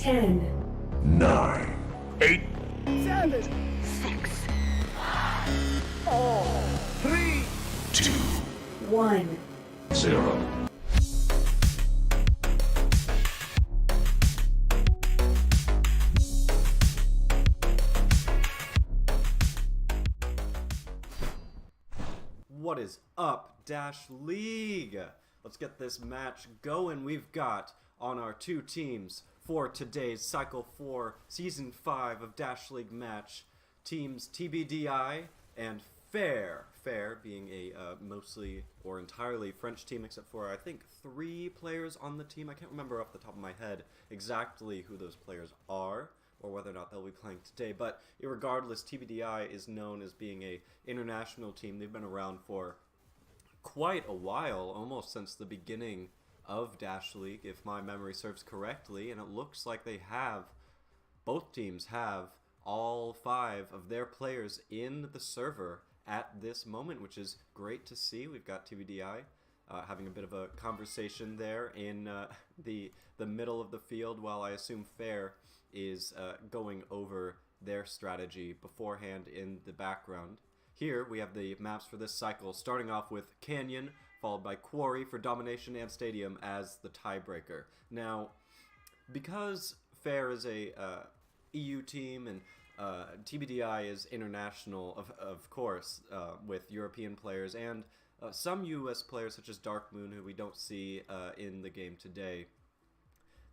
10, 9, 8, 7, 6, 3, 2, 1. 0. What is up, Dash League? Let's get this match going. We've got on our two teams for today's Cycle 4 Season 5 of Dash League match, teams TBDi and FaiR. FaiR being a mostly or entirely French team, except for I think 3 players on the team. I can't remember off the top of my head exactly who those players are, or whether or not they'll be playing today, but irregardless, TBDi is known as being a international team. They've been around for quite a while, almost since the beginning of Dash League, if my memory serves correctly, and it looks like they have, both teams have all 5 of their players in the server at this moment, which is great to see. We've got TBDi having a bit of a conversation there in the middle of the field, while I assume FaiR is going over their strategy beforehand in the background. Here we have the maps for this cycle, starting off with Canyon, followed by Quarry for Domination and Stadium as the tiebreaker. Now, because FaiR is a EU team and TBDi is international, of course, with European players and some US players such as Dark Moon, who we don't see in the game today,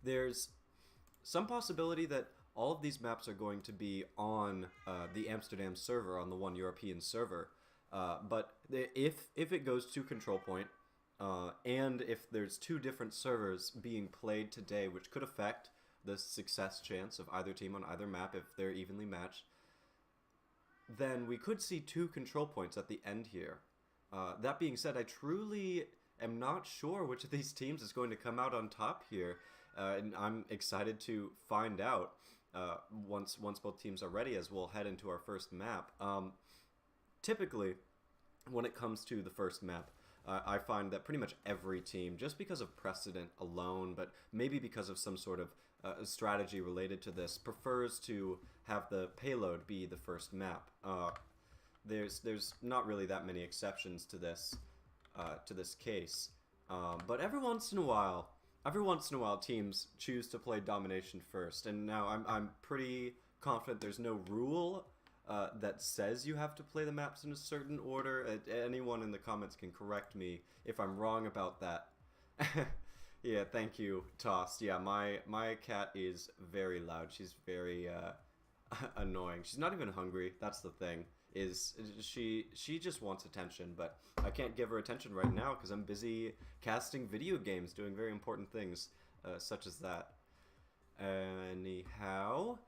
there's some possibility that all of these maps are going to be on the Amsterdam server, on the one European server. But if it goes to Control Point, and if there's 2 different servers being played today, which could affect the success chance of either team on either map if they're evenly matched, then we could see 2 Control Points at the end here. That being said, I truly am not sure which of these teams is going to come out on top here, and I'm excited to find out once both teams are ready, as we'll head into our first map. Typically, when it comes to the first map, I find that pretty much every team, just because of precedent alone, but maybe because of some sort of strategy related to this, prefers to have the payload be the first map. There's not really that many exceptions to this case, but every once in a while teams choose to play Domination first, and now I'm pretty confident there's no rule that says you have to play the maps in a certain order. Anyone in the comments can correct me if I'm wrong about that. Yeah, thank you, Tossed. Yeah, my cat is very loud. She's very annoying. She's not even hungry. That's the thing. She just wants attention, but I can't give her attention right now because I'm busy casting video games, doing very important things such as that. Anyhow,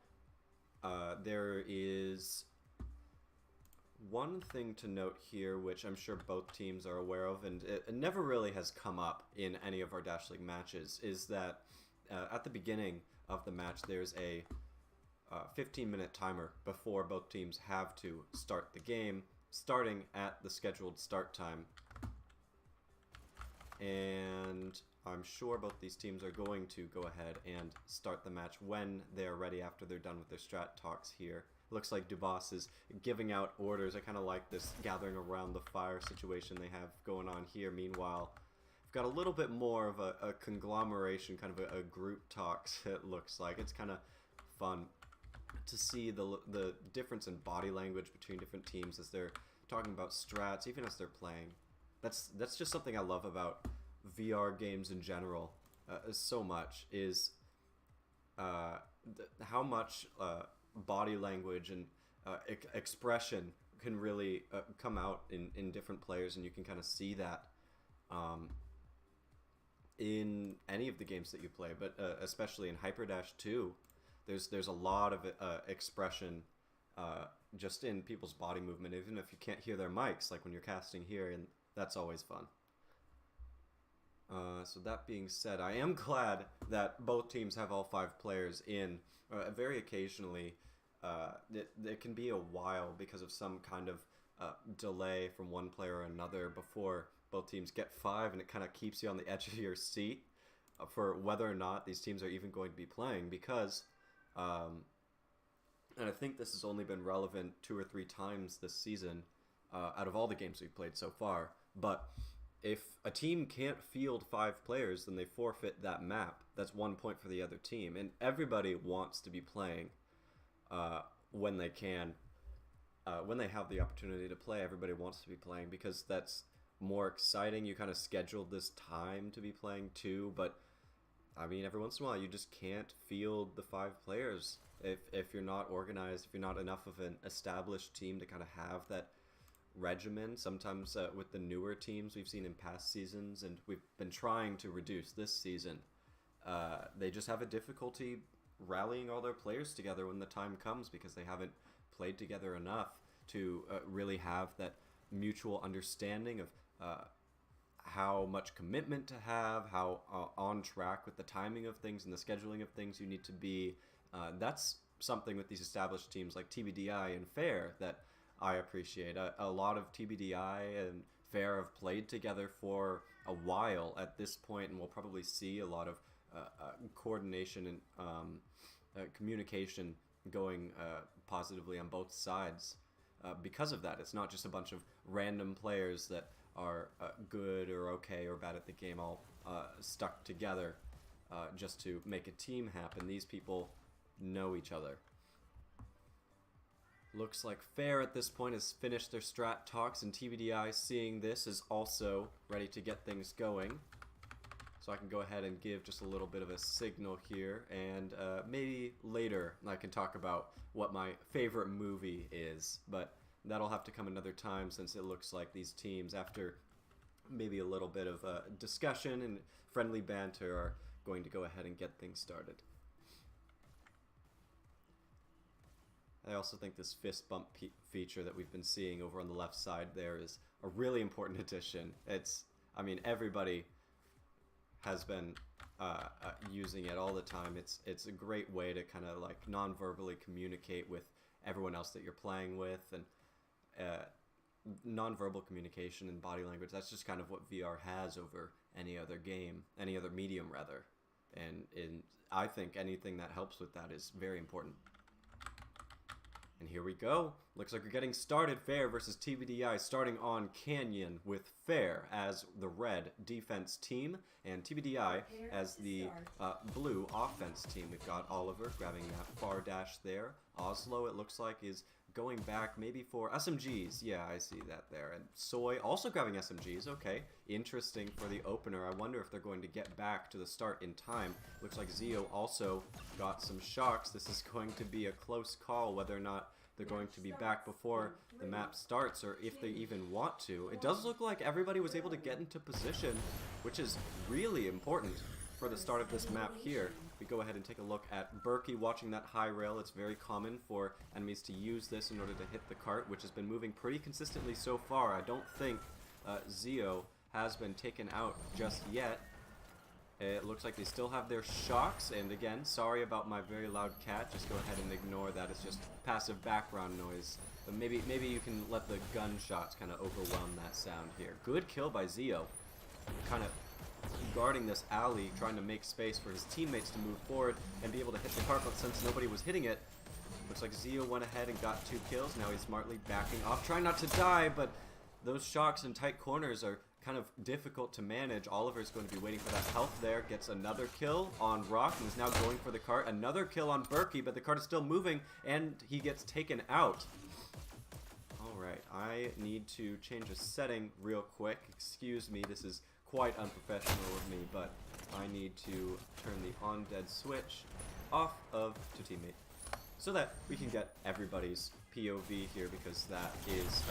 there is one thing to note here, which I'm sure both teams are aware of, and it never really has come up in any of our Dash League matches, is that at the beginning of the match there's a 15-minute timer before both teams have to start the game, starting at the scheduled start time. And I'm sure both these teams are going to go ahead and start the match when they are ready after they're done with their strat talks here. Looks like Dubas is giving out orders. I kind of like this gathering around the fire situation they have going on here. Meanwhile, we've got a little bit more of a conglomeration, kind of a group talks, it looks like. It's kind of fun to see the difference in body language between different teams as they're talking about strats, even as they're playing. That's just something I love about VR games in general so much, is how much body language and expression can really come out in different players, and you can kind of see that in any of the games that you play, but especially in Hyperdash 2. There's a lot of expression just in people's body movement, even if you can't hear their mics, like when you're casting here, and that's always fun. So that being said, I am glad that both teams have all 5 players in. Very occasionally, it can be a while because of some kind of delay from one player or another before both teams get 5, and it kind of keeps you on the edge of your seat. for whether or not these teams are even going to be playing, because and I think this has only been relevant 2 or 3 times this season out of all the games we've played so far. But if a team can't field 5 players, then they forfeit that map. That's 1 point for the other team. And everybody wants to be playing when they can. When they have the opportunity to play, everybody wants to be playing because that's more exciting. You kind of scheduled this time to be playing too, but I mean, every once in a while you just can't field the 5 players if you're not organized, if you're not enough of an established team to kind of have that regimen. Sometimes with the newer teams we've seen in past seasons, and we've been trying to reduce this season, they just have a difficulty rallying all their players together when the time comes because they haven't played together enough to really have that mutual understanding of how much commitment to have, how on track with the timing of things and the scheduling of things you need to be. That's something with these established teams like TBDi and FaiR that I appreciate. A lot of TBDi and FaiR have played together for a while at this point, and we'll probably see a lot of coordination and communication going positively on both sides. Because of that, it's not just a bunch of random players that are good or okay or bad at the game all stuck together just to make a team happen. These people know each other. Looks like FaiR at this point has finished their strat talks, and TBDi, seeing this, is also ready to get things going. So I can go ahead and give just a little bit of a signal here, and maybe later I can talk about what my favorite movie is, but that'll have to come another time since it looks like these teams, after maybe a little bit of discussion and friendly banter, are going to go ahead and get things started. I also think this fist bump feature that we've been seeing over on the left side there is a really important addition. I mean, everybody has been using it all the time. It's a great way to kind of like non-verbally communicate with everyone else that you're playing with, and non-verbal communication and body language, that's just kind of what VR has over any other game, any other medium rather. And I think anything that helps with that is very important. And here we go. Looks like we're getting started. FaiR versus TBDi, starting on Canyon with FaiR as the red defense team and TBDi as the blue offense team. We've got Oliver grabbing that FAR dash there. Oslo, it looks like, is going back maybe for SMGs. Yeah, I see that there. And Soy also grabbing SMGs. Okay, interesting for the opener. I wonder if they're going to get back to the start in time. Looks like Zio also got some shocks. This is going to be a close call whether or not they're going to be back before the map starts, or if they even want to. It does look like everybody was able to get into position, which is really important for the start of this map here. We go ahead and take a look at Berkey watching that high rail. It's very common for enemies to use this in order to hit the cart, which has been moving pretty consistently so far. I don't think Zio has been taken out just yet. It looks like they still have their shocks, and again, sorry about my very loud cat. Just go ahead and ignore that. It's just passive background noise. But maybe you can let the gunshots kind of overwhelm that sound here. Good kill by Zio. Kind of guarding this alley, trying to make space for his teammates to move forward and be able to hit the cart, but since nobody was hitting it, looks like Zio went ahead and got 2 kills. Now he's smartly backing off, trying not to die, but those shocks in tight corners are kind of difficult to manage. Oliver's going to be waiting for that health there, gets another kill on Rock, and is now going for the cart. Another kill on Berkey, but the cart is still moving, and he gets taken out. Alright, I need to change a setting real quick. Excuse me, this is quite unprofessional of me, but I need to turn the on-dead switch off of to teammate so that we can get everybody's POV here, because that is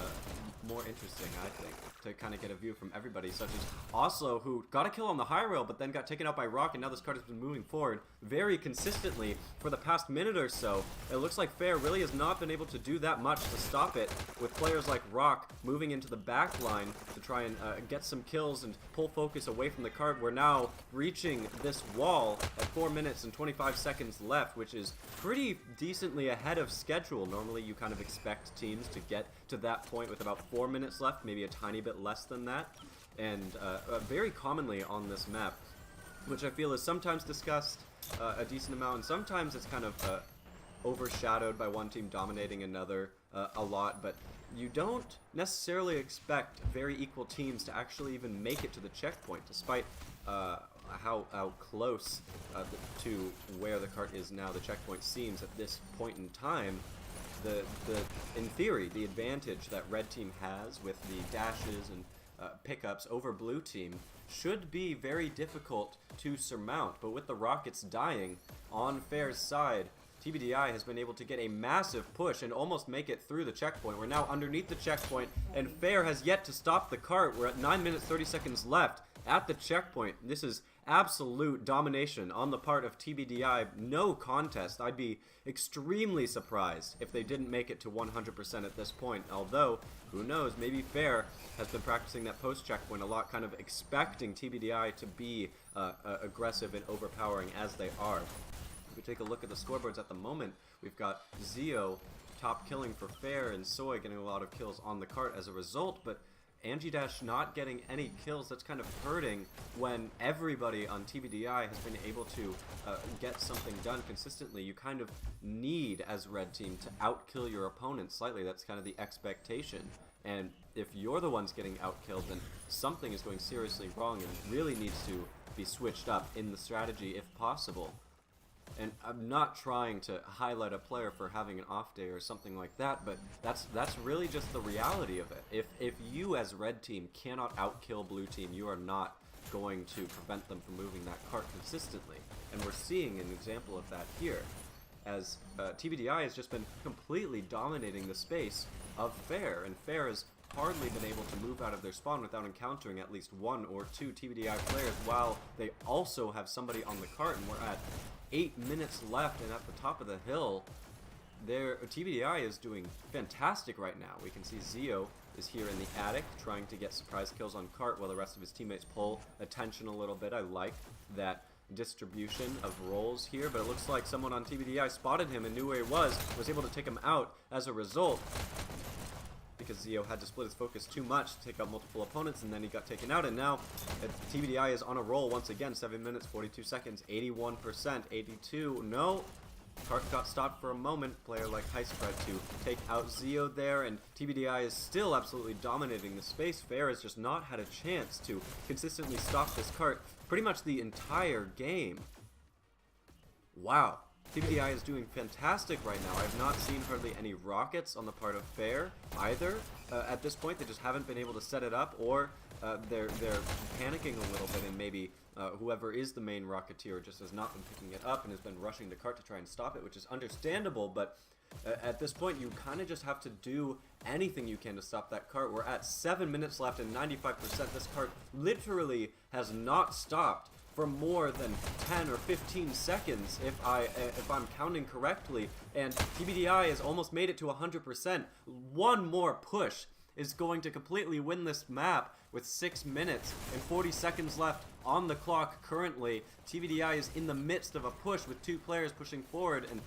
more interesting, I think, to kind of get a view from everybody, such as Oslo, who got a kill on the high rail but then got taken out by Rock, and now this card has been moving forward very consistently for the past minute or so. It looks like FaiR really has not been able to do that much to stop it, with players like Rock moving into the back line to try and get some kills and pull focus away from the card. We're now reaching this wall at 4 minutes and 25 seconds left, which is pretty decently ahead of schedule. Normally you kind of expect teams to get to that point with about 4 minutes left, maybe a tiny bit less than that. And very commonly on this map, which I feel is sometimes discussed a decent amount, and sometimes it's kind of overshadowed by one team dominating another a lot, but you don't necessarily expect very equal teams to actually even make it to the checkpoint, despite how close to where the cart is now the checkpoint seems at this point in time. In theory, the advantage that red team has with the dashes and pickups over blue team should be very difficult to surmount, but with the rockets dying on FaiR's side, TBDi has been able to get a massive push and almost make it through the checkpoint. We're now underneath the checkpoint, and FaiR has yet to stop the cart. We're at 9 minutes 30 seconds left at the checkpoint. This is absolute domination on the part of TBDi. No contest. I'd be extremely surprised if they didn't make it to 100% at this point. Although, who knows, maybe FaiR has been practicing that post-checkpoint a lot, kind of expecting TBDi to be aggressive and overpowering as they are. If we take a look at the scoreboards at the moment, we've got Zio top killing for FaiR and Soy getting a lot of kills on the cart as a result, but Dash not getting any kills. That's kind of hurting when everybody on TBDi has been able to get something done consistently. You kind of need, as red team, to outkill your opponent slightly. That's kind of the expectation. And if you're the ones getting outkilled, then something is going seriously wrong and really needs to be switched up in the strategy if possible. And I'm not trying to highlight a player for having an off day or something like that, but that's really just the reality of it. If you as red team cannot outkill blue team, you are not going to prevent them from moving that cart consistently. And we're seeing an example of that here, as TBDi has just been completely dominating the space of FaiR, and FaiR has hardly been able to move out of their spawn without encountering at least one or two TBDi players, while they also have somebody on the cart, and we're at 8 minutes left, and at the top of the hill, TBDi is doing fantastic right now. We can see Zio is here in the attic trying to get surprise kills on cart while the rest of his teammates pull attention a little bit. I like that distribution of roles here, but it looks like someone on TBDi spotted him and knew where he was able to take him out as a result, because Zio had to split his focus too much to take out multiple opponents, and then he got taken out, and now TBDi is on a roll once again. 7 minutes, 42 seconds, 81%, 82, no. Cart got stopped for a moment, player like Hyperdash to take out Zio there, and TBDi is still absolutely dominating the space. FaiR has just not had a chance to consistently stop this cart pretty much the entire game. Wow. TBDi is doing fantastic right now. I have not seen hardly any rockets on the part of FaiR either. At this point, they just haven't been able to set it up, or they're panicking a little bit, and maybe whoever is the main rocketeer just has not been picking it up and has been rushing the cart to try and stop it, which is understandable, but at this point, you kind of just have to do anything you can to stop that cart. We're at 7 minutes left and 95%. This cart literally has not stopped for more than 10 or 15 seconds, if I'm counting correctly, and TBDi has almost made it to 100%. One more push is going to completely win this map with 6 minutes and 40 seconds left on the clock currently. TBDi is in the midst of a push with two players pushing forward, and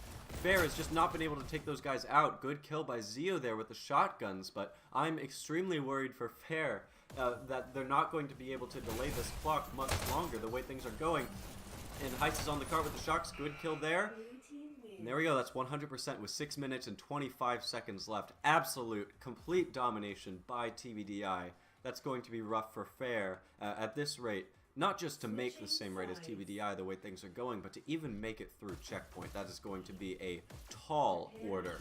FaiR has just not been able to take those guys out. Good kill by Zio there with the shotguns, but I'm extremely worried for FaiR that they're not going to be able to delay this clock much longer the way things are going. And Heist is on the cart with the shocks. Good kill there. And there we go. That's 100% with 6 minutes and 25 seconds left. Absolute, complete domination by TBDi. That's going to be rough for FaiR at this rate. Not just to make the same rate as TBDi the way things are going, but to even make it through checkpoint. That is going to be a tall order.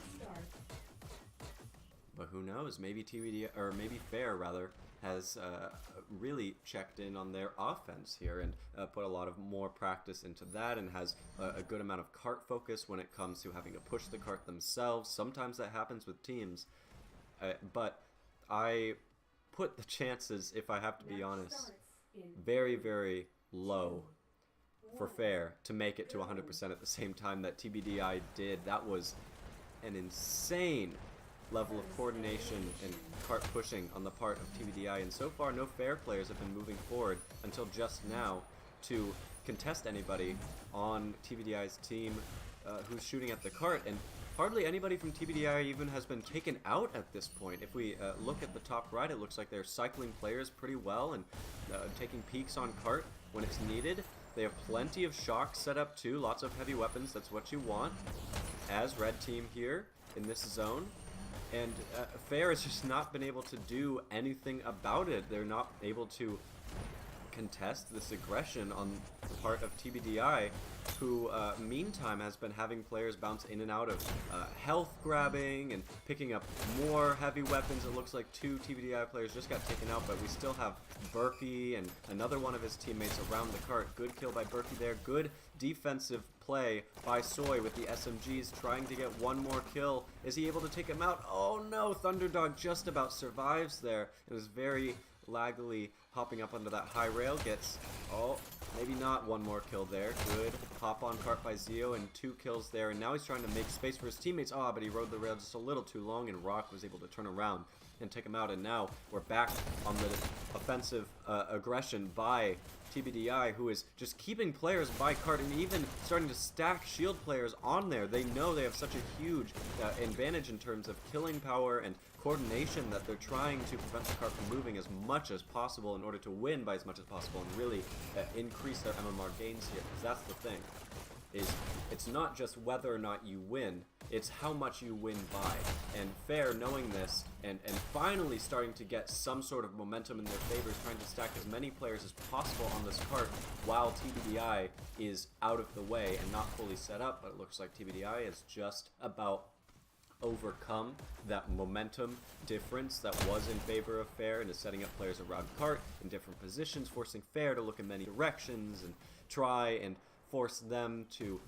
But who knows? Maybe TBDi, or maybe FaiR rather, has really checked in on their offense here and put a lot of more practice into that, and has a good amount of cart focus when it comes to having to push the cart themselves. Sometimes that happens with teams, but I put the chances, if I have to be honest, very, very low for FaiR to make it to 100% at the same time that TBDi did. That was an insane level of coordination and cart pushing on the part of TBDi, and so far no FaiR players have been moving forward until just now to contest anybody on TBDi's team who's shooting at the cart, and hardly anybody from TBDi even has been taken out at this point. If we look at the top right, it looks like they're cycling players pretty well and taking peeks on cart when it's needed. They have plenty of shocks set up too, lots of heavy weapons, that's what you want as red team here in this zone. And FaiR has just not been able to do anything about it. They're not able to contest this aggression on the part of TBDi, who meantime has been having players bounce in and out of health grabbing and picking up more heavy weapons. It looks like 2 TBDi players just got taken out, but we still have Berkey and another one of his teammates around the cart. Good kill by Berkey there. Good defensive play by Soy with the SMGs trying to get one more kill. Is he able to take him out? Oh no, Thunderdog just about survives there. It was very laggily hopping up onto that high rail. Gets, oh, maybe not one more kill there. Good hop on cart by Zio and 2 kills there. And now he's trying to make space for his teammates. Ah, but he rode the rail just a little too long and Rock was able to turn around and take him out. And now we're back on the offensive aggression by TBDi, who is just keeping players by cart and even starting to stack shield players on there. They know they have such a huge advantage in terms of killing power and coordination that they're trying to prevent the cart from moving as much as possible in order to win by as much as possible and really increase their MMR gains here. Because that's the thing, is it's not just whether or not you win, it's how much you win by. And FaiR, knowing this and finally starting to get some sort of momentum in their favor, is trying to stack as many players as possible on this cart while TBDi is out of the way and not fully set up. But it looks like TBDi is just about overcome that momentum difference that was in favor of FaiR and is setting up players around cart in different positions, forcing FaiR to look in many directions and try and force them to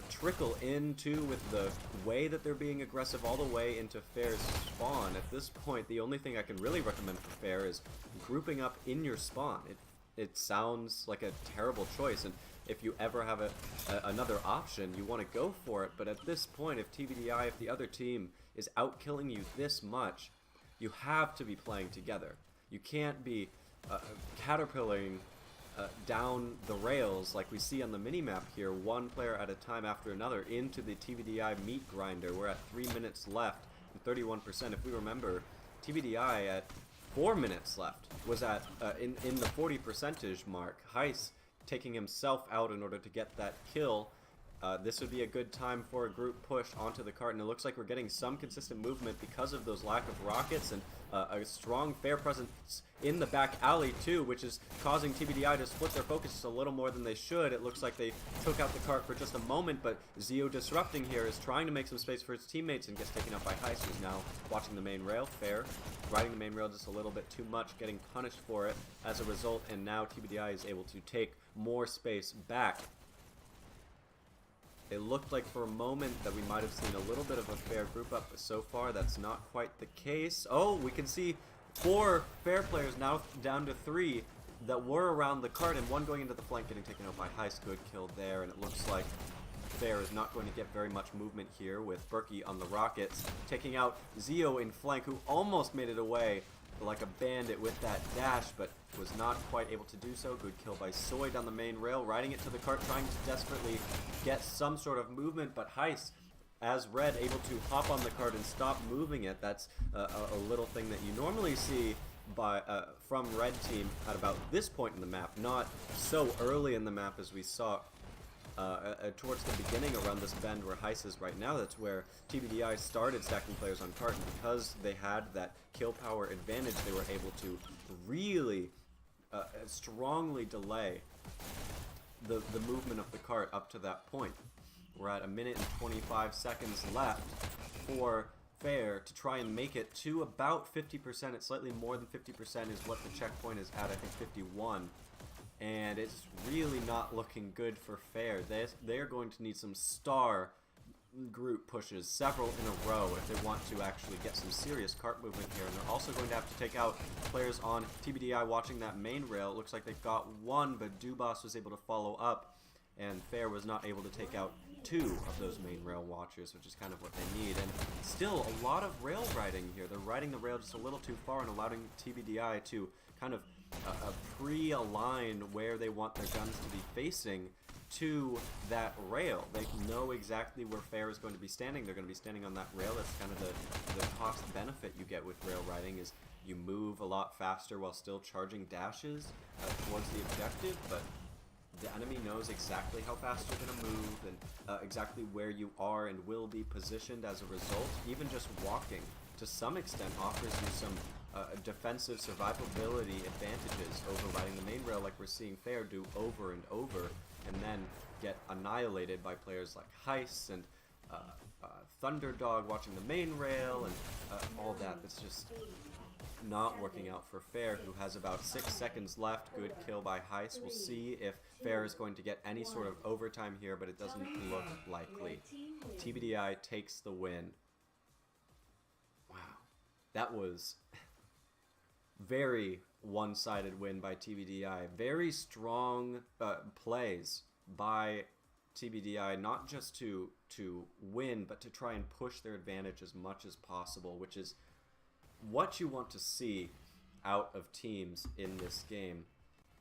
trickle into with the way that they're being aggressive all the way into FaiR's spawn. At this point, the only thing I can really recommend for FaiR is grouping up in your spawn. It sounds like a terrible choice, and if you ever have another option, you want to go for it. But at this point, if TBDi, if the other team is outkilling you this much, you have to be playing together. You can't be caterpillaring down the rails like we see on the minimap here, one player at a time after another into the TBDi meat grinder. We're at 3 minutes left and 31%. If we remember, TBDi at 4 minutes left was at in the 40% mark. Heis taking himself out in order to get that kill. This would be a good time for a group push onto the cart, and it looks like we're getting some consistent movement because of those lack of rockets and a strong FaiR presence in the back alley too, which is causing TBDi to split their focus just a little more than they should. It looks like they took out the cart for just a moment, but Zio disrupting here is trying to make some space for his teammates and gets taken out by Heis, who's now watching the main rail. FaiR riding the main rail just a little bit too much, getting punished for it as a result, and now TBDi is able to take more space back. It looked like for a moment that we might have seen a little bit of a FaiR group up, but so far that's not quite the case. Oh, we can see 4 FaiR players now down to 3 that were around the cart, and 1 going into the flank getting taken out by Heis. Good kill there, and it looks like FaiR is not going to get very much movement here with Berkey on the rockets, taking out Zio in flank, who almost made it away like a bandit with that dash, but was not quite able to do so. Good kill by Soy down the main rail, riding it to the cart, trying to desperately get some sort of movement, but Heis, as red, able to hop on the cart and stop moving it. That's a little thing that you normally see by from red team at about this point in the map, not so early in the map as we saw towards the beginning around this bend where Heis is right now. That's where TBDi started stacking players on cart, and because they had that kill power advantage, they were able to really strongly delay the movement of the cart up to that point. We're at 1 minute and 25 seconds left for FaiR to try and make it to about 50%. It's slightly more than 50% is what the checkpoint is at, I think 51. And it's really not looking good for FaiR. They're going to need some star group pushes, several in a row, if they want to actually get some serious cart movement here. And they're also going to have to take out players on TBDi watching that main rail. It looks like they've got 1, but Dubas was able to follow up, and FaiR was not able to take out 2 of those main rail watchers, which is kind of what they need. And still a lot of rail riding here. They're riding the rail just a little too far and allowing TBDi to kind of pre-align where they want their guns to be facing to that rail. They know exactly where FaiR is going to be standing. They're going to be standing on that rail. That's kind of the cost benefit you get with rail riding, is you move a lot faster while still charging dashes towards the objective, but the enemy knows exactly how fast you're going to move and exactly where you are and will be positioned as a result. Even just walking, to some extent, offers you some defensive survivability advantages over riding the main rail like we're seeing FaiR do over and over, and then get annihilated by players like Heist and Thunderdog watching the main rail and all that. That's just not working out for FaiR, who has about 6 seconds left. Good kill by Heist. We'll see if FaiR is going to get any sort of overtime here, but it doesn't look likely. TBDi takes the win. Wow. That was very one-sided win by TBDi. Very strong plays by TBDi, not just to win, but to try and push their advantage as much as possible, which is what you want to see out of teams in this game.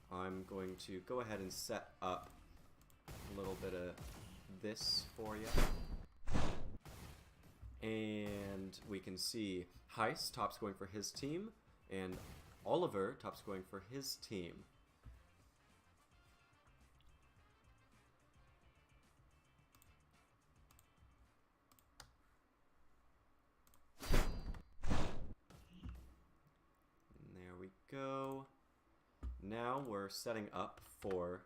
I'm going to go ahead and set up a little bit of this for you. And we can see Heist top scoring for his team, and Oliver top scoring for his team. Go. Now we're setting up for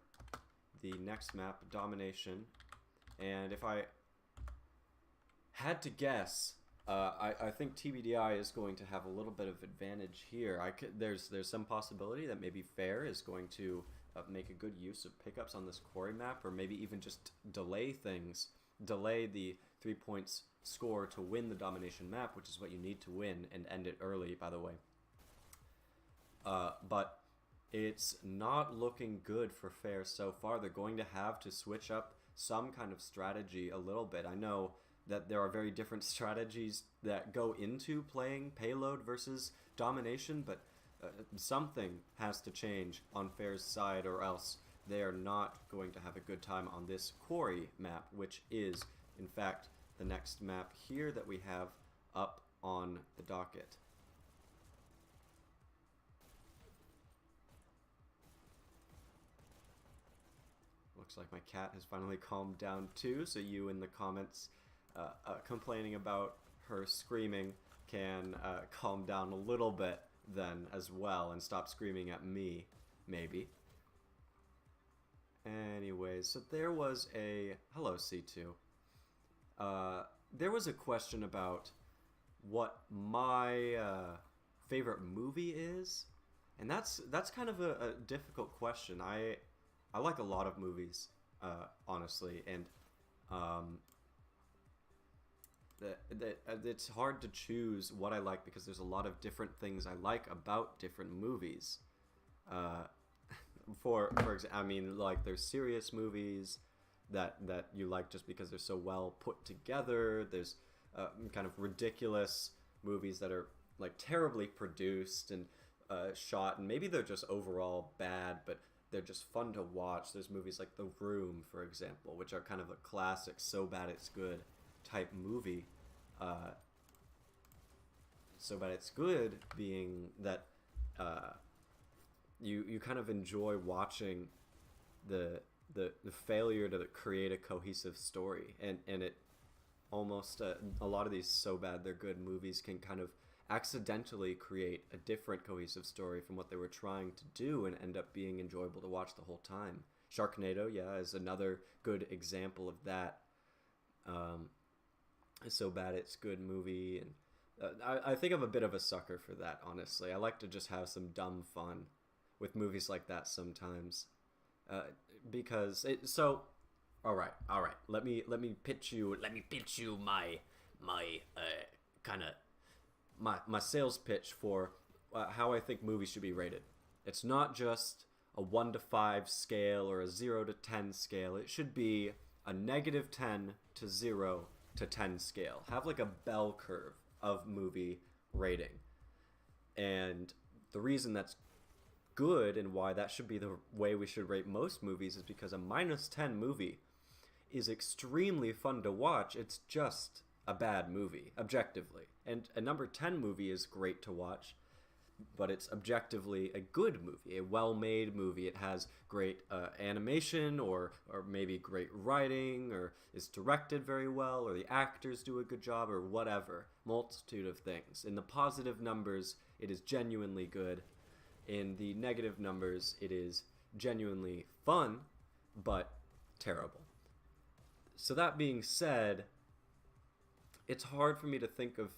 the next map, Domination, and if I had to guess, I think TBDi is going to have a little bit of advantage here. There's some possibility that maybe FaiR is going to make a good use of pickups on this quarry map, or maybe even just delay things, delay the 3 points score to win the Domination map, which is what you need to win, and end it early, by the way. But it's not looking good for FaiR so far. They're going to have to switch up some kind of strategy a little bit. I know that there are very different strategies that go into playing Payload versus Domination, but something has to change on FaiR's side, or else they are not going to have a good time on this quarry map, which is, in fact, the next map here that we have up on the docket. Looks like my cat has finally calmed down too, so you in the comments complaining about her screaming can calm down a little bit then as well and stop screaming at me, maybe. Anyways, so there was a... Hello, C2. There was a question about what my favorite movie is, and that's kind of a difficult question. I like a lot of movies, honestly, and it's hard to choose what I like because there's a lot of different things I like about different movies. For example, I mean, like, there's serious movies that you like just because they're so well put together. There's kind of ridiculous movies that are like terribly produced and shot, and maybe they're just overall bad, but they're just fun to watch. There's movies like The Room, for example, which are kind of a classic, so bad it's good type movie. So bad it's good being that you kind of enjoy watching the failure to create a cohesive story, and it almost a lot of these so bad they're good movies can kind of accidentally create a different cohesive story from what they were trying to do and end up being enjoyable to watch the whole time. Sharknado, yeah, is another good example of that. So bad it's good movie, and I think I'm a bit of a sucker for that, honestly. I like to just have some dumb fun with movies like that sometimes, because all right, let me pitch you my kind of my sales pitch for how I think movies should be rated. It's not just a 1 to 5 scale or a 0 to 10 scale. It should be a -10 to 0 to 10 scale. Have like a bell curve of movie rating. And the reason that's good and why that should be the way we should rate most movies is because a -10 movie is extremely fun to watch. It's just a bad movie, objectively. And a number 10 movie is great to watch but it's objectively a good movie, a well-made movie. It has great animation, or maybe great writing, or is directed very well, or the actors do a good job, or whatever. Multitude of things. In the positive numbers, it is genuinely good. In the negative numbers, it is genuinely fun, but terrible. So that being said, it's hard for me to think of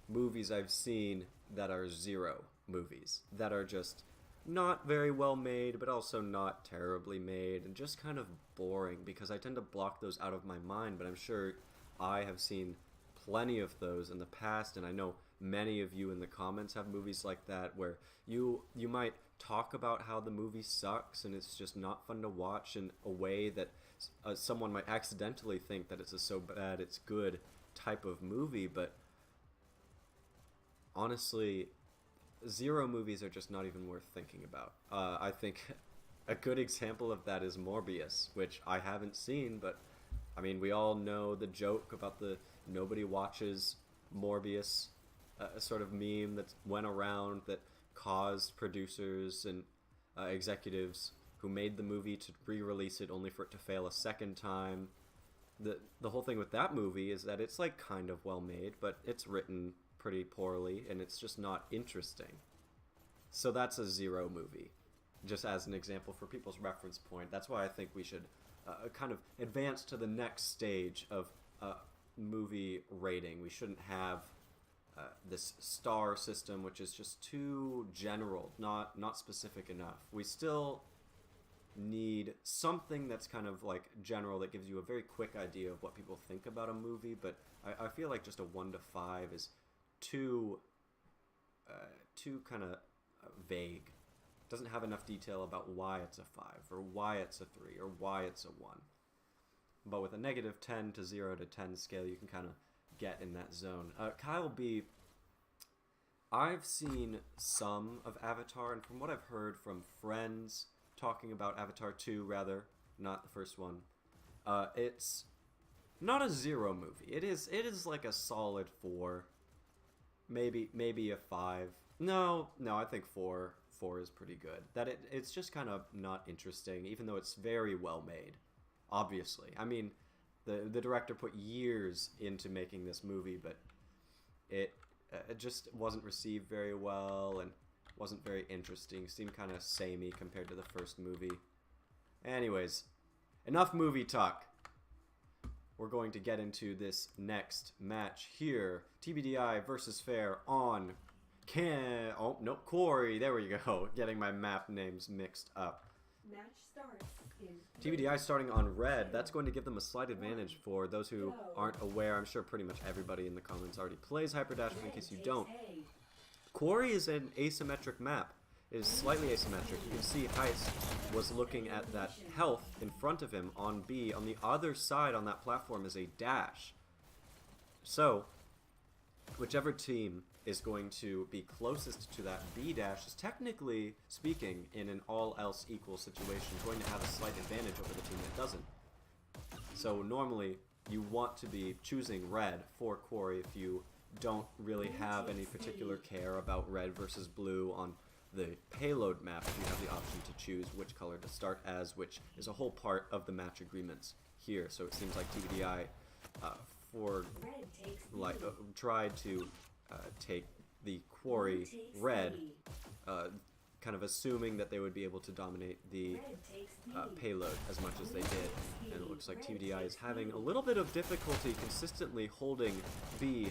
movies I've seen that are zero movies, that are just not very well made, but also not terribly made, and just kind of boring, because I tend to block those out of my mind, but I'm sure I have seen plenty of those in the past, and I know many of you in the comments have movies like that, where you might talk about how the movie sucks and it's just not fun to watch in a way that someone might accidentally think that it's a so bad it's good type of movie, but honestly, zero movies are just not even worth thinking about. I think a good example of that is Morbius, which I haven't seen, but I mean, we all know the joke about the nobody watches Morbius sort of meme that went around that caused producers and executives who made the movie to re-release it only for it to fail a second time. The whole thing with that movie is that it's like kind of well made, but it's written pretty poorly and it's just not interesting. So that's a zero movie, just as an example for people's reference point. That's why I think we should kind of advance to the next stage of movie rating. We shouldn't have this star system, which is just too general, not specific enough. We still need something that's kind of like general, that gives you a very quick idea of what people think about a movie, but I feel like just a 1 to 5 is too kind of vague. Doesn't have enough detail about why it's a 5, or why it's a 3, or why it's a 1. But with a negative 10 to 0 to 10 scale, you can kind of get in that zone. Kyle B, I've seen some of Avatar, and from what I've heard from friends talking about Avatar 2, rather, not the first one, it's not a zero movie. It is like a solid 4, maybe a 5. No, I think 4 is pretty good. That it's just kind of not interesting, even though it's very well made. Obviously, I mean, the director put years into making this movie, but it just wasn't received very well and wasn't very interesting. Seemed kind of samey compared to the first movie. Anyways, enough movie talk. We're going to get into this next match here. TBDi versus FaiR on oh, no, Corey. There we go. Getting my map names mixed up. Match starts in TBDi starting on red. That's going to give them a slight advantage for those who aren't aware. I'm sure pretty much everybody in the comments already plays Hyperdash, but in case you don't. Corey is an asymmetric map. It is slightly asymmetric. You can see Heist was looking at that health in front of him on B. On the other side on that platform is a dash. So, whichever team is going to be closest to that B dash is, technically speaking, in an all else equal situation, going to have a slight advantage over the team that doesn't. So normally you want to be choosing red for Corey if you don't really have any particular care about red versus blue on the payload map. You have the option to choose which color to start as, which is a whole part of the match agreements here. So it seems like TBDi tried to take the quarry red, kind of assuming that they would be able to dominate the payload as much as they did. And it looks like TBDi is having a little bit of difficulty consistently holding B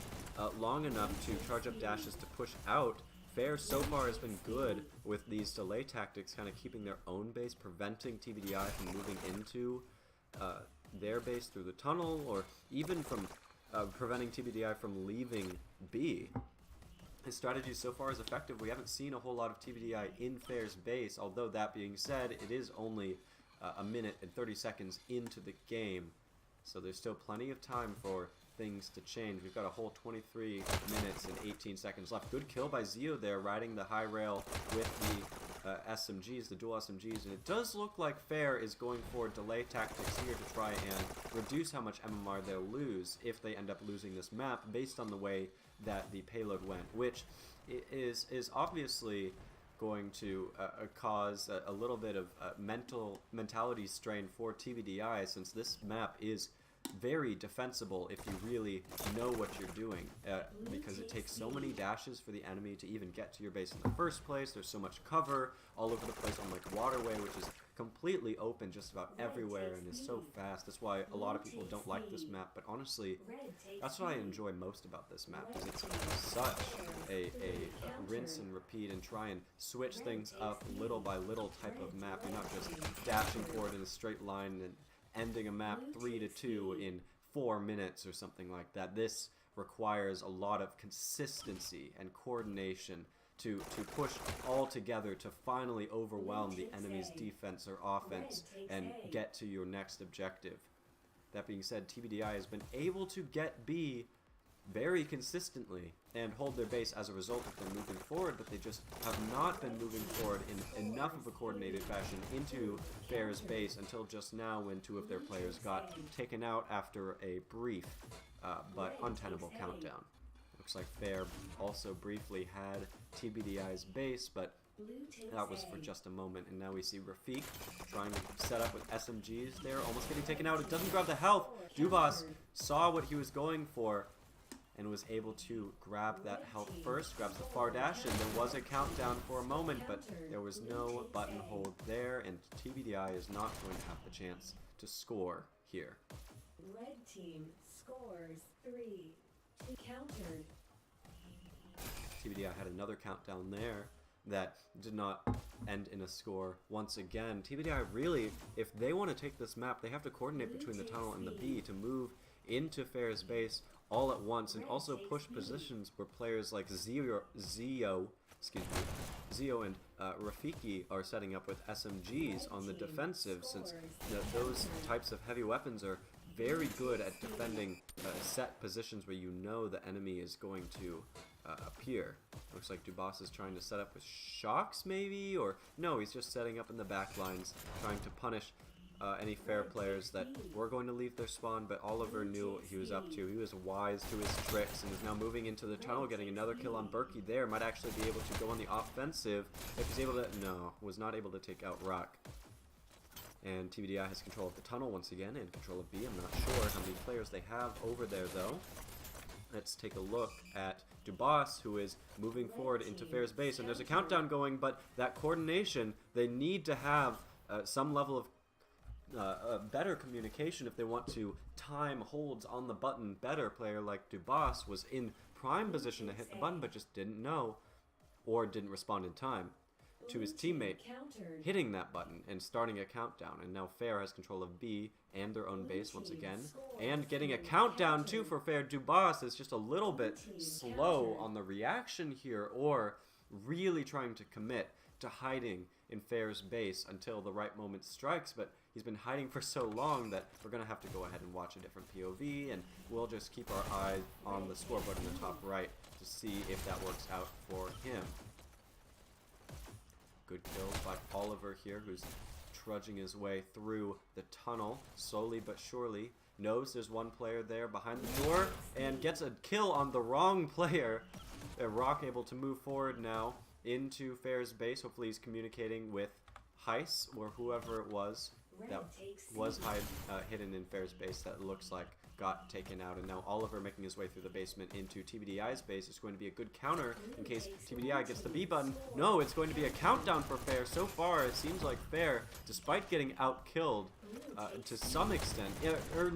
long enough to charge up dashes to push out. FaiR so far has been good with these delay tactics, kind of keeping their own base, preventing TBDi from moving into their base through the tunnel, or even from preventing TBDi from leaving B. His strategy so far is effective. We haven't seen a whole lot of TBDi in FaiR's base, although that being said, it is only a minute and 30 seconds into the game, so there's still plenty of time for things to change. We've got a whole 23 minutes and 18 seconds left. Good kill by Zio there, riding the high rail with SMGs, the dual SMGs, and it does look like FaiR is going for delay tactics here to try and reduce how much MMR they'll lose if they end up losing this map based on the way that the payload went, which is obviously going to cause a little bit of mentality strain for TBDi, since this map is very defensible if you really know what you're doing, because it takes so many dashes for the enemy to even get to your base in the first place. There's so much cover all over the place on like waterway, which is completely open just about everywhere and is so fast. That's why a lot of people don't like this map, but honestly that's what I enjoy most about this map, is it's such a rinse and repeat and try and switch things up little by little type of map. You're not just dashing forward in a straight line and ending a map 3-2 in 4 minutes or something like that. This requires a lot of consistency and coordination to push all together to finally overwhelm the enemy's defense or offense and get to your next objective. That being said, TBDi has been able to get B very consistently and hold their base as a result of them moving forward, but they just have not been moving forward in enough of a coordinated fashion into FaiR's base until just now, when 2 of their players got taken out after a brief but untenable countdown. Looks like FaiR also briefly had TBDi's base, but that was for just a moment, and now we see Rafik trying to set up with SMGs there, almost getting taken out. It doesn't grab the health. Dubas saw what he was going for and was able to grab that health first, grabs the FAR dash, and there was a countdown for a moment, but there was no button hold there, and TBDi is not going to have the chance to score here. Red team scores 3. Countered. TBDi had another countdown there that did not end in a score once again. TBDi really, if they want to take this map, they have to coordinate between the tunnel and the B to move into FaiR's base all at once, and also push positions where players like Zio and Rafiki are setting up with SMGs on the defensive, since those types of heavy weapons are very good at defending set positions where you know the enemy is going to appear. Looks like Dubas is trying to set up with shocks, maybe, or no, he's just setting up in the back lines, trying to punish any FaiR players that were going to leave their spawn, but Oliver knew what he was up to. He was wise to his tricks and is now moving into the tunnel, getting another kill on Berkey there. Might actually be able to go on the offensive if he's able to. No, was not able to take out Rock. And TBDi has control of the tunnel once again and control of B. I'm not sure how many players they have over there though. Let's take a look at Dubas, who is moving forward into FaiR's base, and there's a countdown going, but that coordination, they need to have some level of better communication if they want to time holds on the button better. A player like Dubas was in prime position to hit the button, but just didn't know or didn't respond in time to his teammate hitting that button and starting a countdown. And now FaiR has control of B and their own base once again, and getting a countdown too for FaiR. Dubas is just a little bit slow on the reaction here, or really trying to commit to hiding in FaiR's base until the right moment strikes, but he's been hiding for so long that we're going to have to go ahead and watch a different POV, and we'll just keep our eye on the scoreboard in the top right to see if that works out for him. Good kills by Oliver here, who's trudging his way through the tunnel, slowly but surely. Knows there's one player there behind the door, and gets a kill on the wrong player. Rock able to move forward now into FaiR's base. Hopefully he's communicating with Heis, or whoever it was that was hidden in FaiR's base that looks like got taken out. And now Oliver making his way through the basement into TBDi's base. It's going to be a good counter in case TBDi gets the B button. No, it's going to be a countdown for FaiR. So far, it seems like FaiR, despite getting out-killed to some extent, or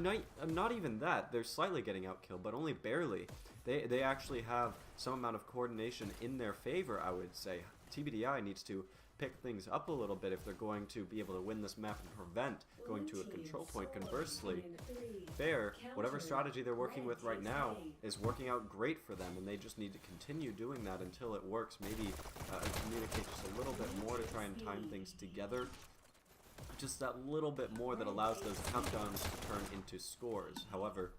not even that, they're slightly getting out-killed, but only barely. They actually have some amount of coordination in their favor, I would say. TBDi needs to pick things up a little bit if they're going to be able to win this map and prevent going to a control point. Conversely, FaiR, whatever strategy they're working with right now, is working out great for them, and they just need to continue doing that until it works. Maybe communicate just a little bit more to try and time things together just that little bit more that allows those countdowns to turn into scores. However,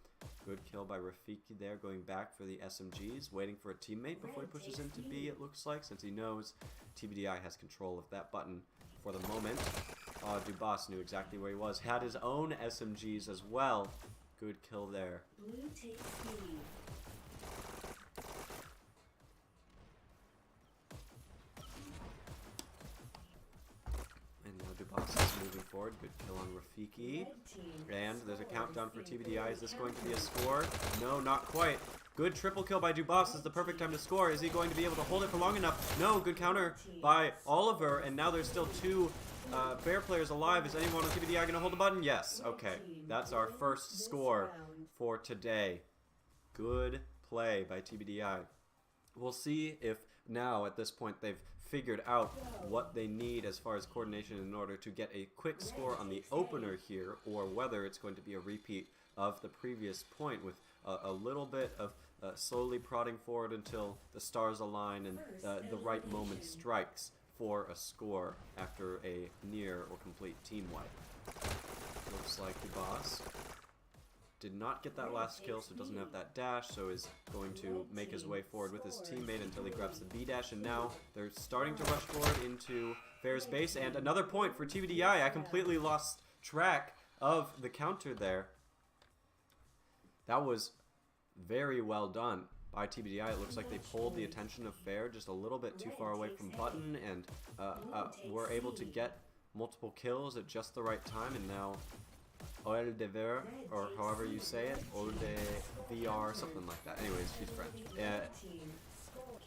good kill by Rafiki there, going back for the SMGs, waiting for a teammate before he pushes into B, it looks like, since he knows TBDi has control of that button for the moment. Dubas knew exactly where he was, had his own SMGs as well. Good kill there. Blue takes B. And now Dubas is moving forward. Good kill on Rafiki. And there's a countdown for TBDi. Is this going to be a score? No, not quite. Good triple kill by Dubas. This is the perfect time to score. Is he going to be able to hold it for long enough? No, good counter by Oliver. And now there's still two FaiR players alive. Is anyone on TBDi going to hold the button? Yes. Okay. That's our first score for today. Good play by TBDi. We'll see if now at this point they've figured out what they need as far as coordination in order to get a quick score on the opener here, or whether it's going to be a repeat of the previous point with a little bit of slowly prodding forward until the stars align and the right moment strikes for a score after a near or complete team wipe. Looks like Dubas did not get that last kill, so doesn't have that dash, so is going to make his way forward with his teammate until he grabs the B dash, and now they're starting to rush forward into FaiR's base, and another point for TBDi. I completely lost track of the counter there. That was very well done by TBDi. It looks like they pulled the attention of FaiR just a little bit too far away from button, and were able to get multiple kills at just the right time, and now Oel de Ver, or however you say it, Oel de VR, something like that. Anyways, she's French.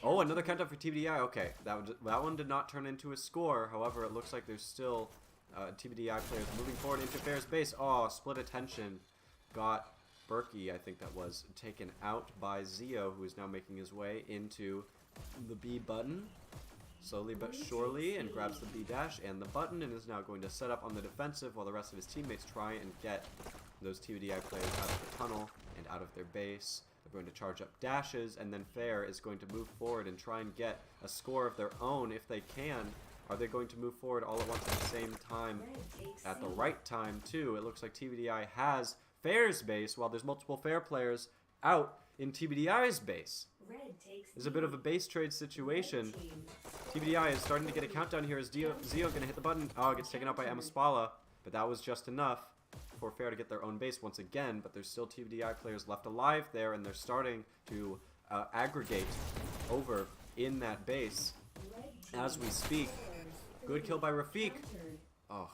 Oh, another countdown for TBDi. Okay, that one did not turn into a score. However, it looks like there's still TBDi players moving forward into FaiR's base. Oh, split attention. Got Berkey, I think that was, taken out by Zio, who is now making his way into the B button. Slowly but surely, and grabs the B dash and the button, and is now going to set up on the defensive while the rest of his teammates try and get those TBDi players out of the tunnel and out of their base. They're going to charge up dashes, and then FaiR is going to move forward and try and get a score of their own if they can. Are they going to move forward all at once at the same time, at the right time too? It looks like TBDi has FaiR's base while there's multiple FaiR players out in TBDi's base. There's a bit of a base trade situation. TBDi is starting to get a countdown here. Is Zio going to hit the button? Oh, it gets taken out by Emaspala, but that was just enough for FaiR to get their own base once again, but there's still TBDi players left alive there, and they're starting to aggregate over in that base as we speak. Good kill by Rafik. Oh,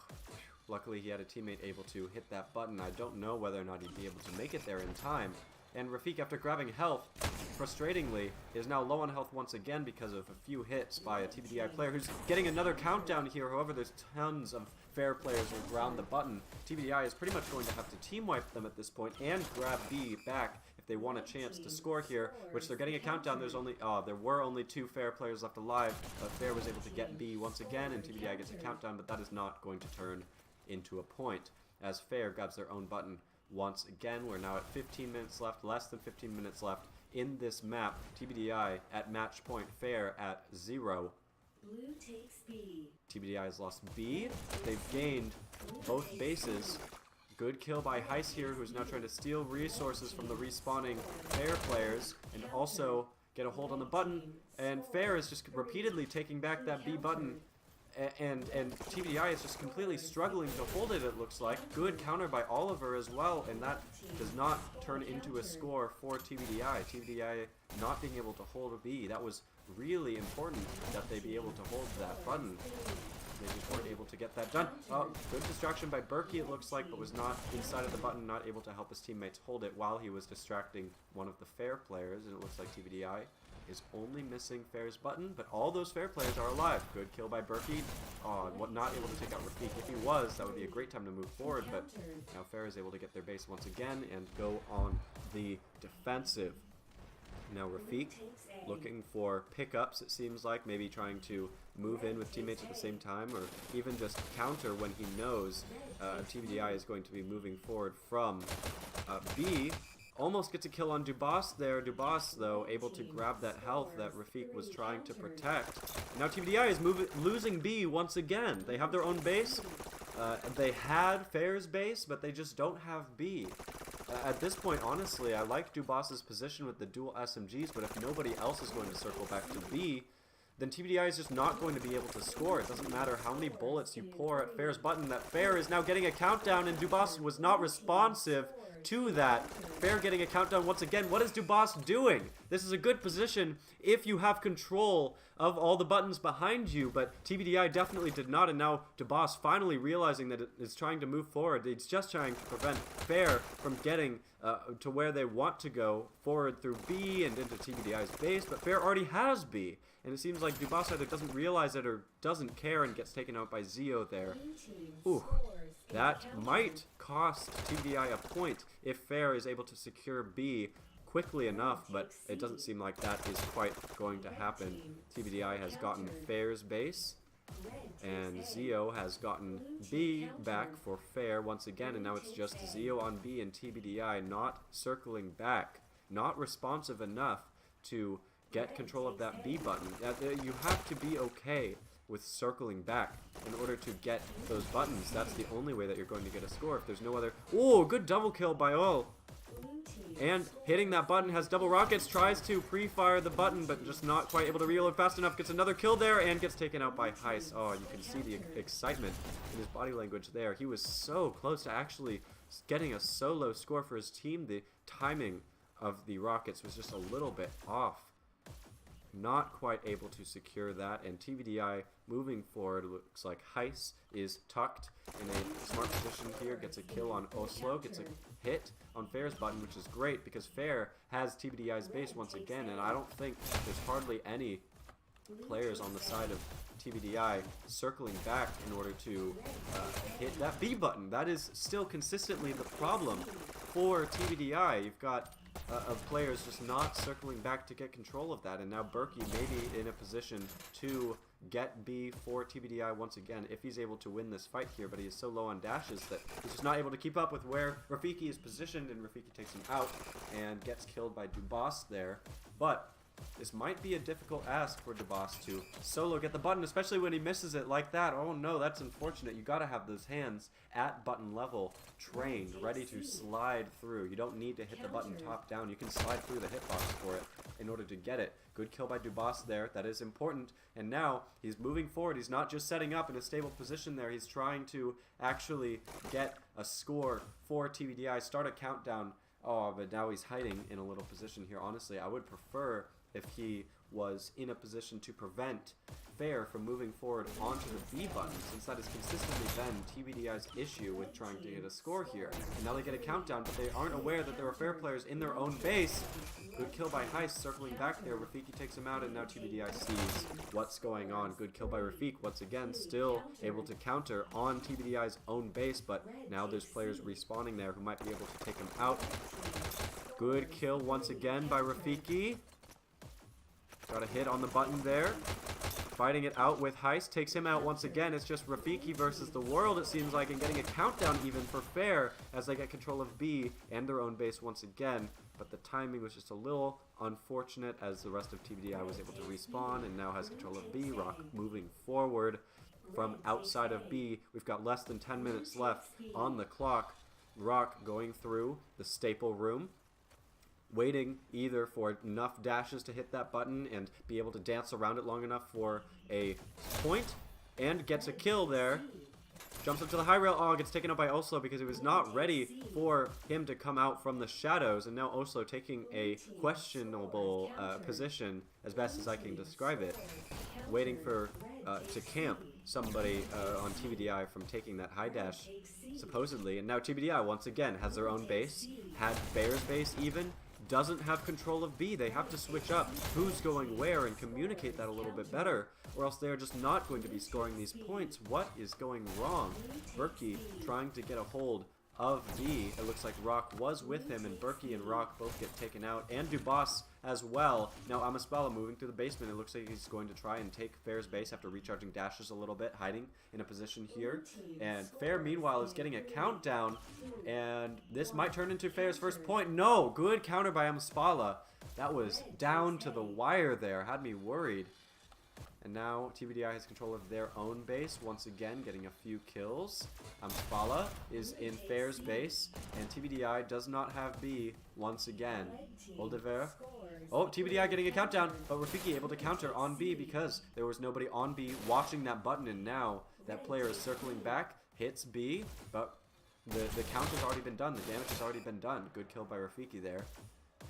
luckily he had a teammate able to hit that button. I don't know whether or not he'd be able to make it there in time. And Rafik, after grabbing health, frustratingly, is now low on health once again because of a few hits by a TBDi player who's getting another countdown here. However, there's tons of FaiR players around the button. TBDi is pretty much going to have to team wipe them at this point and grab B back if they want a chance to score here, which they're getting a countdown. There were only two FaiR players left alive, but FaiR was able to get B once again, and TBDi gets a countdown, but that is not going to turn into a point as FaiR grabs their own button once again. We're now at 15 minutes left, less than 15 minutes left in this map. TBDi at match point, FaiR at 0. Blue takes B. TBDi has lost B. They've gained both bases. Good kill by Heist here, who's now trying to steal resources from the respawning FaiR players and also get a hold on the button. And FaiR is just repeatedly taking back that B button. And TBDi is just completely struggling to hold it, it looks like. Good counter by Oliver as well, and that does not turn into a score for TBDi. TBDi not being able to hold a B. That was really important that they be able to hold that button. They just weren't able to get that done. Oh, good distraction by Berkey, it looks like, but was not inside of the button, not able to help his teammates hold it while he was distracting one of the FaiR players, and it looks like TBDi is only missing FaiR's button, but all those FaiR players are alive. Good kill by Berkey. Not able to take out Rafik. If he was, that would be a great time to move forward, but now FaiR is able to get their base once again and go on the defensive. Now Rafik looking for pickups, it seems like, maybe trying to move in with teammates at the same time, or even just counter when he knows TBDi is going to be moving forward from B. Almost gets a kill on Dubas there. Dubas, though, able to grab that health that Rafik was trying to protect. Now TBDi is losing B once again. They have their own base. They had FaiR's base, but they just don't have B. At this point, honestly, I like Dubas's position with the dual SMGs, but if nobody else is going to circle back to B, then TBDi is just not going to be able to score. It doesn't matter how many bullets you pour at FaiR's button. That FaiR is now getting a countdown, and Dubas was not responsive to that. FaiR getting a countdown once again. What is Dubas doing? This is a good position if you have control of all the buttons behind you, but TBDi definitely did not, and now Dubas finally realizing that it is trying to move forward. It's just trying to prevent FaiR from getting to where they want to go, forward through B and into TBDi's base, but FaiR already has B, and it seems like Dubas either doesn't realize it or doesn't care and gets taken out by Zio there. Ooh, that might cost TBDi a point if FaiR is able to secure B quickly enough, but it doesn't seem like that is quite going to happen. TBDi has gotten FaiR's base, and Zio has gotten B back for FaiR once again, and now it's just Zio on B and TBDi not circling back, not responsive enough to get control of that B button. You have to be okay with circling back in order to get those buttons. That's the only way that you're going to get a score if there's no other. Oh, good double kill by Ol. And hitting that button, has double rockets, tries to pre-fire the button, but just not quite able to reload fast enough. Gets another kill there and gets taken out by Heist. Oh, you can see the excitement in his body language there. He was so close to actually getting a solo score for his team. The timing of the rockets was just a little bit off. Not quite able to secure that, and TBDi moving forward. Looks like Heist is tucked in a smart position here, gets a kill on Oslo, gets a hit on FaiR's button, which is great because FaiR has TBDi's base once again, and I don't think there's hardly any players on the side of TBDi circling back in order to hit that B button. That is still consistently the problem for TBDi. You've got of players just not circling back to get control of that, and now Berkey may be in a position to get B for TBDi once again if he's able to win this fight here, but he is so low on dashes that he's just not able to keep up with where Rafiki is positioned, and Rafiki takes him out and gets killed by Dubas there. But this might be a difficult ask for Dubas to solo get the button, especially when he misses it like that. Oh no, that's unfortunate. You gotta have those hands at button level, trained, ready to slide through. You don't need to hit the button top down. You can slide through the hitbox for it in order to get it. Good kill by Dubas there. That is important. And now he's moving forward. He's not just setting up in a stable position there. He's trying to actually get a score for TBDi, start a countdown. Oh, but now he's hiding in a little position here. Honestly, I would prefer if he was in a position to prevent FaiR from moving forward onto the B button, since that has consistently been TBDi's issue with trying to get a score here. And now they get a countdown, but they aren't aware that there are FaiR players in their own base. Good kill by Heist, circling back there. Rafiki takes him out, and now TBDi sees what's going on. Good kill by Rafik, once again, still able to counter on TBDi's own base, but now there's players respawning there who might be able to take him out. Good kill once again by Rafiki. Got a hit on the button there. Fighting it out with Heist. Takes him out once again. It's just Rafiki versus the world, it seems like, and getting a countdown even for FaiR as they get control of B and their own base once again. But the timing was just a little unfortunate as the rest of TBDi was able to respawn and now has control of B. Rock moving forward from outside of B. We've got less than 10 minutes left on the clock. Rock going through the staple room, waiting either for enough dashes to hit that button and be able to dance around it long enough for a point, and gets a kill there. Jumps up to the high rail. Oh, gets taken out by Oslo because he was not ready for him to come out from the shadows, and now Oslo taking a questionable position, as best as I can describe it, waiting for to camp somebody on TBDi from taking that high dash, supposedly. And now TBDi once again has their own base, had FaiR's base even, doesn't have control of B. They have to switch up who's going where and communicate that a little bit better, or else they're just not going to be scoring these points. What is going wrong? Berkey trying to get a hold of B. It looks like Rock was with him, and Berkey and Rock both get taken out, and Dubas as well. Now Amaspala moving through the basement. It looks like he's going to try and take FaiR's base after recharging dashes a little bit, hiding in a position here. And FaiR, meanwhile, is getting a countdown, and this might turn into FaiR's first point. No! Good counter by Amaspala. That was down to the wire there. Had me worried. And now TBDi has control of their own base, once again getting a few kills. Spala is in FaiR's base, and TBDi does not have B once again. Oldever. Oh, TBDi getting a countdown, but Rafiki able to counter on B because there was nobody on B watching that button, and now that player is circling back, hits B, but the count has already been done, the damage has already been done. Good kill by Rafiki there.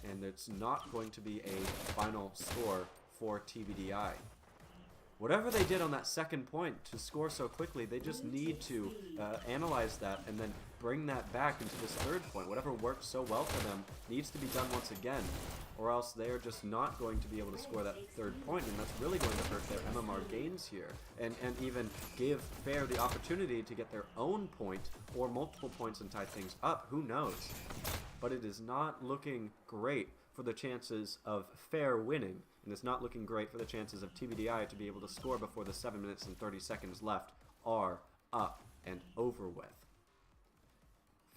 And it's not going to be a final score for TBDi. Whatever they did on that second point to score so quickly, they just need to analyze that and then bring that back into this third point. Whatever worked so well for them needs to be done once again, or else they are just not going to be able to score that third point, and that's really going to hurt their MMR gains here, and even give FaiR the opportunity to get their own point or multiple points and tie things up. Who knows? But it is not looking great for the chances of FaiR winning, and it's not looking great for the chances of TBDi to be able to score before the 7 minutes and 30 seconds left are up and over with.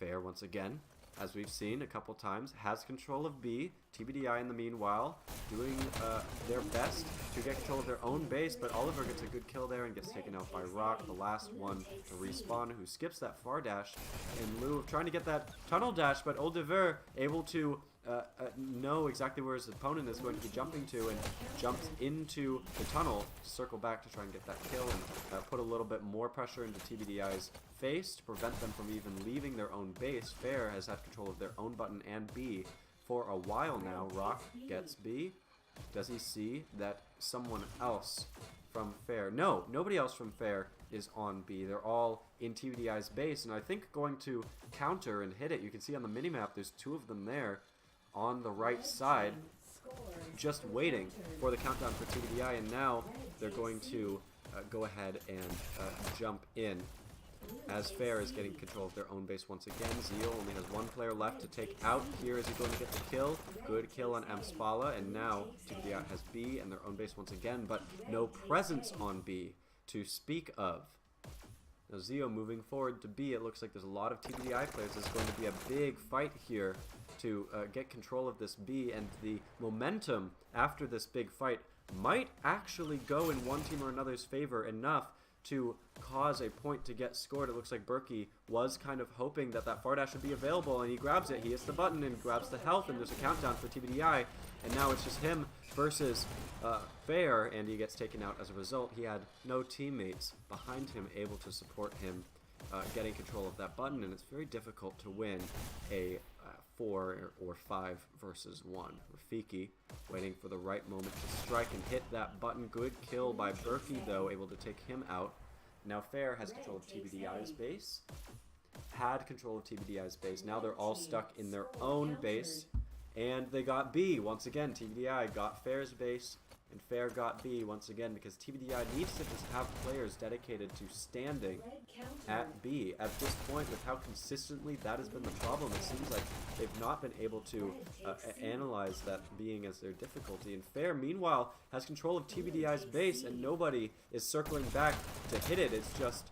FaiR, once again, as we've seen a couple times, has control of B. TBDi, in the meanwhile, doing their best to get control of their own base, but Oliver gets a good kill there and gets taken out by Rock, the last one to respawn, who skips that FAR dash in lieu of trying to get that tunnel dash, but Oldever able to know exactly where his opponent is going to be jumping to, and jumps into the tunnel to circle back to try and get that kill and put a little bit more pressure into TBDi's face to prevent them from even leaving their own base. FaiR has had control of their own button and B for a while now. Rock gets B. Does he see that someone else from FaiR? No, nobody else from FaiR is on B. They're all in TBDi's base, and I think going to counter and hit it. You can see on the minimap there's two of them there on the right side, just waiting for the countdown for TBDi, and now they're going to go ahead and jump in as FaiR is getting control of their own base once again. Zeal only has one player left to take out. Here is he going to get the kill. Good kill on Spala, and now TBDi has B and their own base once again, but no presence on B to speak of. Now Zio moving forward to B. It looks like there's a lot of TBDi players. There's going to be a big fight here to get control of this B, and the momentum after this big fight might actually go in one team or another's favor enough to cause a point to get scored. It looks like Berkey was kind of hoping that that FAR dash would be available, and he grabs it. He hits the button and grabs the health, and there's a countdown for TBDi, and now it's just him versus FaiR, and he gets taken out as a result. He had no teammates behind him able to support him getting control of that button, and it's very difficult to win a 4 or 5 versus 1. Rafiki waiting for the right moment to strike and hit that button. Good kill by Berkey, though, able to take him out. Now FaiR has control of TBDi's base. Had control of TBDi's base. Now they're all stuck in their own base, and they got B. Once again, TBDi got FaiR's base, and FaiR got B once again, because TBDi needs to just have players dedicated to standing at B. At this point, with how consistently that has been the problem, it seems like they've not been able to analyze that being as their difficulty. And FaiR, meanwhile, has control of TBDi's base, and nobody is circling back to hit it. It's just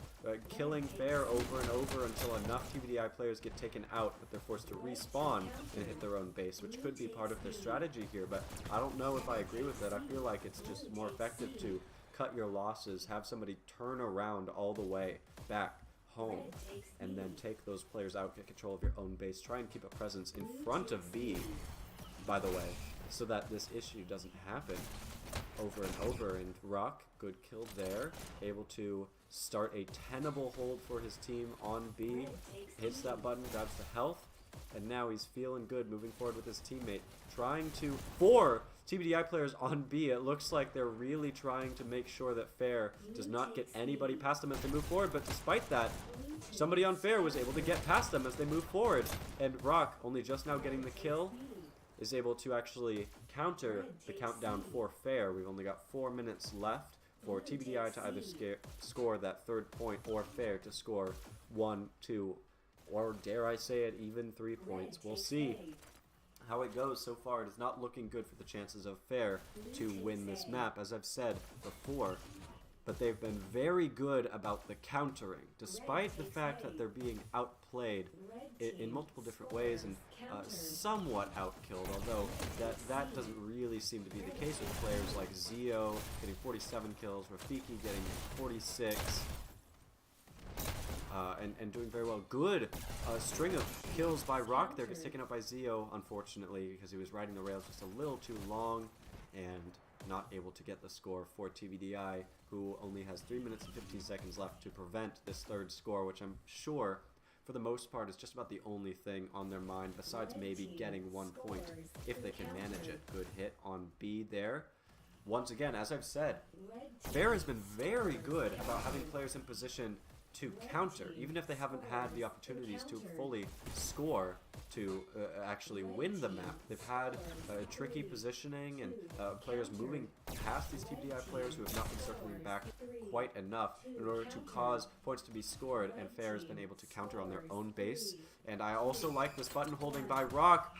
killing FaiR over and over until enough TBDi players get taken out that they're forced to respawn and hit their own base, which could be part of their strategy here, but I don't know if I agree with it. I feel like it's just more effective to cut your losses, have somebody turn around all the way back home, and then take those players out, get control of your own base, try and keep a presence in front of B, by the way, so that this issue doesn't happen over and over. And Rock, good kill there, able to start a tenable hold for his team on B, hits that button, grabs the health, and now he's feeling good moving forward with his teammate, trying to 4 TBDi players on B. It looks like they're really trying to make sure that FaiR does not get anybody past them as they move forward, but despite that, somebody on FaiR was able to get past them as they move forward, and Rock, only just now getting the kill, is able to actually counter the countdown for FaiR. We've only got 4 minutes left for TBDi to either score that third point, or FaiR to score 1, 2, or dare I say it, even 3 points. We'll see how it goes. So far, it is not looking good for the chances of FaiR to win this map. As I've said before, but they've been very good about the countering, despite the fact that they're being outplayed in multiple different ways and somewhat outkilled, although that doesn't really seem to be the case with players like Zio getting 47 kills, Rafiki getting 46, and doing very well. Good string of kills by Rock there, gets taken out by Zio, unfortunately, because he was riding the rails just a little too long and not able to get the score for TBDi, who only has 3 minutes and 15 seconds left to prevent this third score, which I'm sure, for the most part, is just about the only thing on their mind, besides maybe getting 1 point, if they can manage it. Good hit on B there. Once again, as I've said, FaiR has been very good about having players in position to counter, even if they haven't had the opportunities to fully score to actually win the map. They've had tricky positioning and players moving past these TBDi players who have not been circling back quite enough in order to cause points to be scored, and FaiR has been able to counter on their own base. And I also like this button holding by Rock.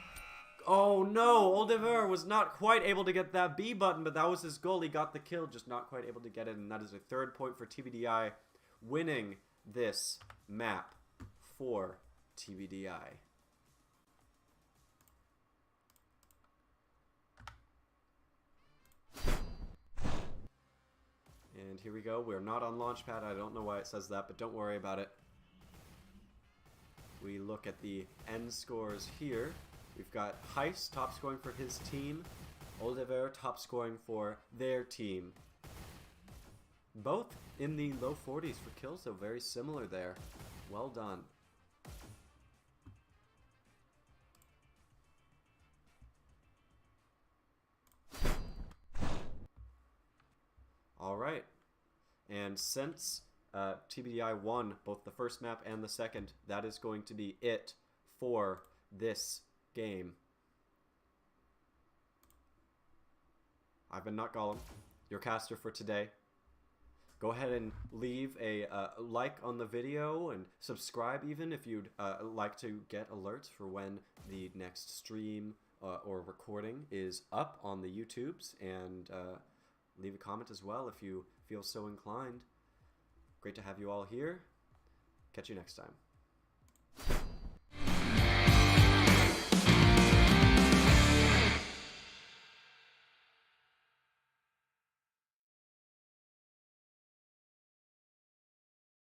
Oh no, Oliver was not quite able to get that B button, but that was his goal. He got the kill, just not quite able to get it, and that is a 3rd point for TBDi, winning this map for TBDi. And here we go. We're not on Launchpad. I don't know why it says that, but don't worry about it. We look at the end scores here. We've got Heist top scoring for his team. Oliver top scoring for their team. Both in the low 40s for kills, so very similar there. Well done. Alright. And since TBDi won both the first map and the second, that is going to be it for this game. I've been Notgollum, your caster for today. Go ahead and leave a like on the video and subscribe even if you'd like to get alerts for when the next stream or recording is up on the YouTubes, and leave a comment as well if you feel so inclined. Great to have you all here. Catch you next time.